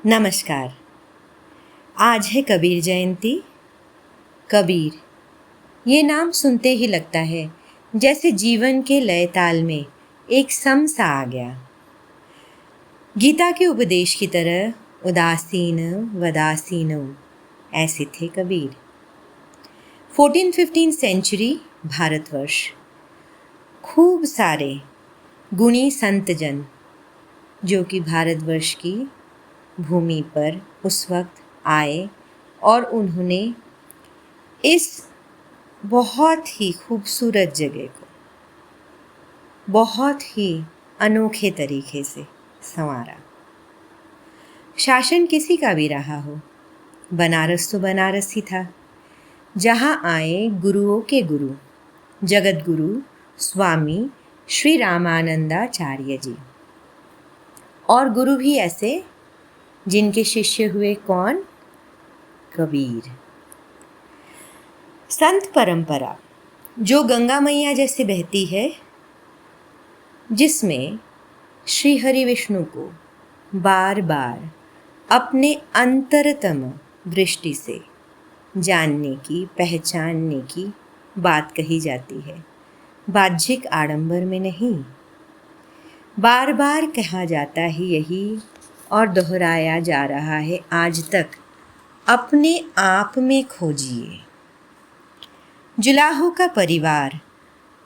नमस्कार। आज है कबीर जयंती। कबीर, ये नाम सुनते ही लगता है जैसे जीवन के लय ताल में एक सम सा आ गया। गीता के उपदेश की तरह उदासीन वदासीन ऐसे थे कबीर। 14-15 सेंचुरी भारतवर्ष, खूब सारे गुणी संतजन जो कि भारतवर्ष की भूमि पर उस वक्त आए और उन्होंने इस बहुत ही खूबसूरत जगह को बहुत ही अनोखे तरीके से संवारा। शासन किसी का भी रहा हो, बनारस तो बनारस ही था, जहाँ आए गुरुओं के गुरु जगत गुरु स्वामी श्री रामानंदाचार्य जी, और गुरु भी ऐसे जिनके शिष्य हुए कौन? कबीर। संत परंपरा जो गंगा मैया जैसे बहती है, जिसमें श्री हरि विष्णु को बार बार अपने अंतरतम दृष्टि से जानने की, पहचानने की बात कही जाती है, बाह्यिक आडंबर में नहीं। बार बार कहा जाता है यही और दोहराया जा रहा है आज तक, अपने आप में खोजिए। जुलाहो का परिवार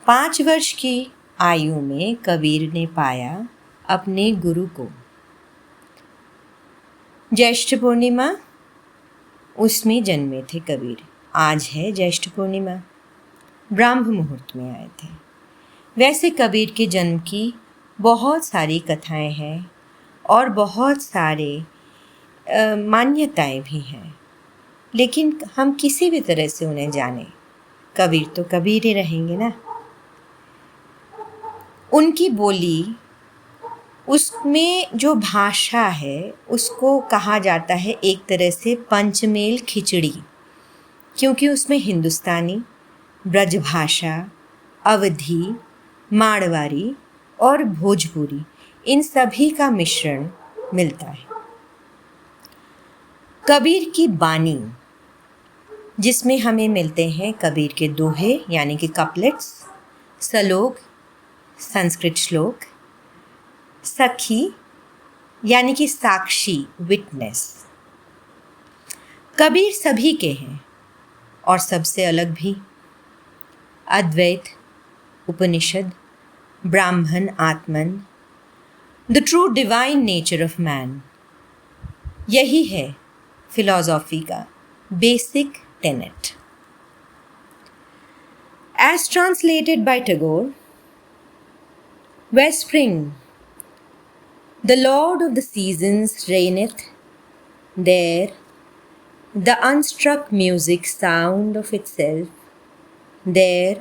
5 वर्ष की आयु में कबीर ने पाया अपने गुरु को। ज्येष्ठ पूर्णिमा, उसमें जन्मे थे कबीर। आज है ज्येष्ठ पूर्णिमा, ब्राह्म मुहूर्त में आए थे। वैसे कबीर के जन्म की बहुत सारी कथाएं हैं और बहुत सारे मान्यताएं भी हैं, लेकिन हम किसी भी तरह से उन्हें जाने, कबीर तो कबीर ही रहेंगे ना। उनकी बोली, उसमें जो भाषा है उसको कहा जाता है एक तरह से पंचमेल खिचड़ी, क्योंकि उसमें हिंदुस्तानी, ब्रजभाषा, अवधी, मारवाड़ी और भोजपुरी, इन सभी का मिश्रण मिलता है। कबीर की बानी, जिसमें हमें मिलते हैं कबीर के दोहे यानी कि कपलेट्स, सलोग संस्कृत श्लोक, सखी यानी कि साक्षी विटनेस। कबीर सभी के हैं और सबसे अलग भी। अद्वैत, उपनिषद, ब्राह्मण आत्मन, the true divine nature of man, यही है फिलॉसफी का basic tenet. As translated by Tagore, where spring, the lord of the seasons, reigneth, there the unstruck music sound of itself, there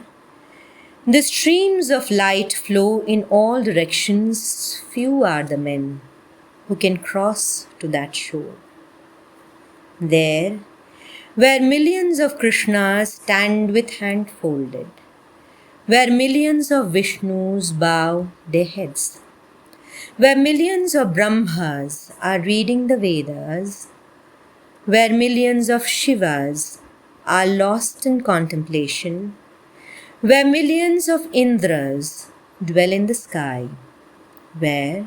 the streams of light flow in all directions. Few are the men who can cross to that shore. There where millions of Krishnas stand with hand folded, where millions of Vishnus bow their heads, where millions of Brahmas are reading the Vedas, where millions of Shivas are lost in contemplation, where millions of Indras dwell in the sky, where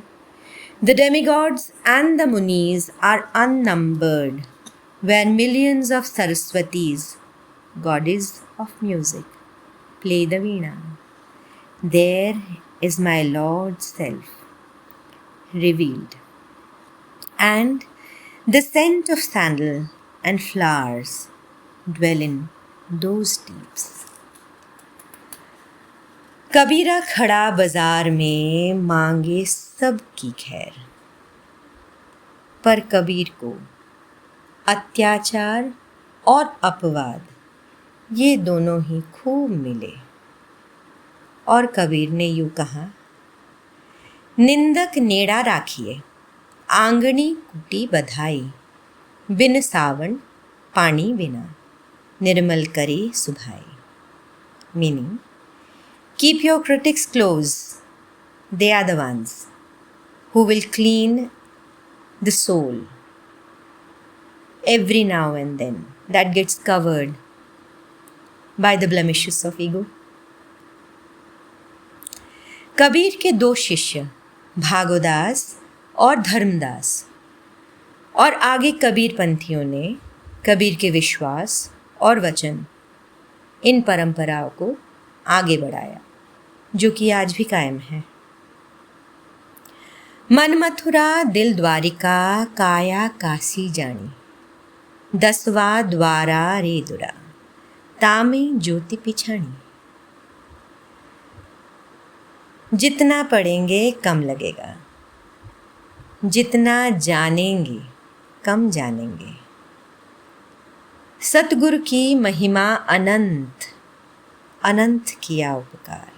the demigods and the Munis are unnumbered, where millions of Saraswatis, goddess of music, play the veena. There is my Lord's self revealed, and the scent of sandal and flowers dwell in those deeps. कबीरा खड़ा बाजार में मांगे सबकी खैर, पर कबीर को अत्याचार और अपवाद ये दोनों ही खूब मिले। और कबीर ने यूँ कहा, निंदक नेड़ा राखिए, आंगनी कुटी बधाई, बिन सावन पानी बिना, निर्मल करे सुभाई। Meaning, keep your critics close, they are the ones who will clean the soul every now and then that gets covered by the blemishes of ego. Kabir के दो शिष्य भागोदास और धर्मदास और आगे कबीर पंथियों ने कबीर के विश्वास और वचन इन परंपराओं को आगे बढ़ाया, जो कि आज भी कायम है। मन मथुरा दिल द्वारिका काया काशी जानी, 10वां द्वारा रे दुरा तामे ज्योति पिछाणी। जितना पढ़ेंगे कम लगेगा, जितना जानेंगे कम जानेंगे। सतगुरु की महिमा अनंत, अनंत किया उपकार,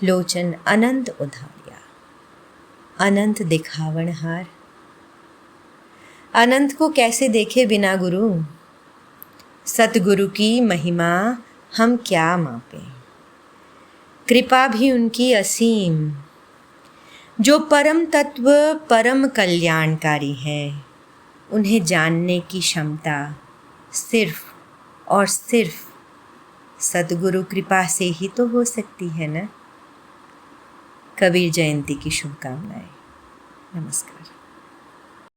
लोचन अनंत उधारिया, अनंत दिखावन हार। अनंत को कैसे देखे बिना गुरु, सतगुरु की महिमा हम क्या मापें। कृपा भी उनकी असीम, जो परम तत्व परम कल्याणकारी है, उन्हें जानने की क्षमता सिर्फ और सिर्फ सतगुरु कृपा से ही तो हो सकती है ना। कबीर जयंती की शुभकामनाएं। नमस्कार।